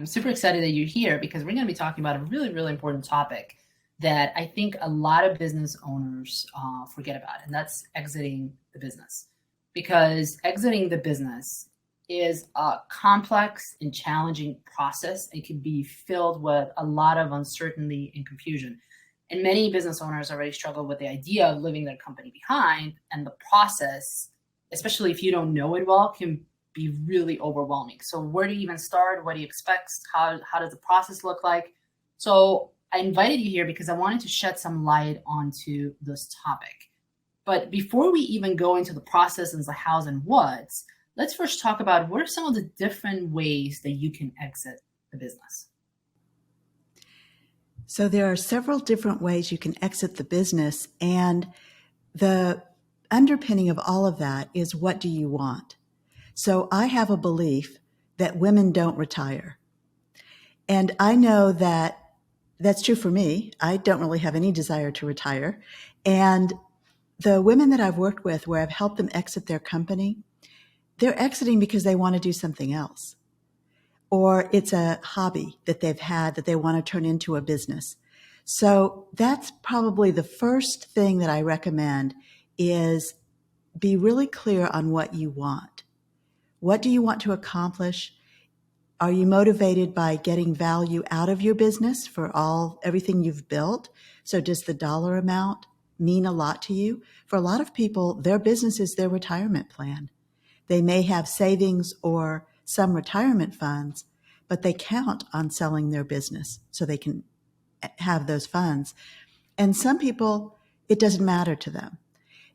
I'm super excited that you're here because we're going to be talking about a really, really important topic that I think a lot of business owners forget about, and that's exiting the business. Because exiting the business is a complex and challenging process. It can be filled with a lot of uncertainty and confusion. And many business owners already struggle with the idea of leaving their company behind, and the process, especially if you don't know it well, can be really overwhelming. So where do you even start? What do you expect? How does the process look like? So I invited you here because I wanted to shed some light onto this topic. But before we even go into the process and the hows and whats, let's first talk about what are some of the different ways that you can exit the business. So there are several different ways you can exit the business, and the underpinning of all of that is, what do you want? So I have a belief that women don't retire. And I know that that's true for me. I don't really have any desire to retire. And the women that I've worked with where I've helped them exit their company, they're exiting because they want to do something else. Or it's a hobby that they've had that they want to turn into a business. So that's probably the first thing that I recommend, is be really clear on what you want. What do you want to accomplish? Are you motivated by getting value out of your business for everything you've built? So does the dollar amount mean a lot to you? For a lot of people, their business is their retirement plan. They may have savings or some retirement funds, but they count on selling their business so they can have those funds. And some people, it doesn't matter to them.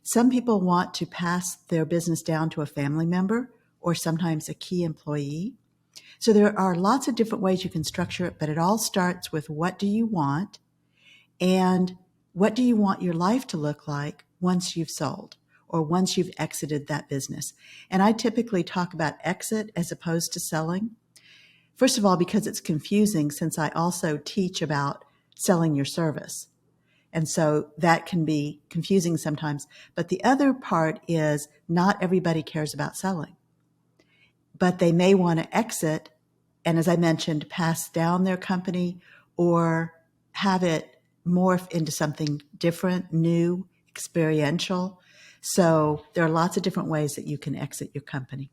Some people want to pass their business down to a family member or sometimes a key employee. So there are lots of different ways you can structure it, but it all starts with, what do you want? And what do you want your life to look like once you've sold or once you've exited that business? And I typically talk about exit as opposed to selling. First of all, because it's confusing, since I also teach about selling your service. And so that can be confusing sometimes. But the other part is, not everybody cares about selling, but they may want to exit and, as I mentioned, pass down their company or have it morph into something different, new, experiential. So there are lots of different ways that you can exit your company.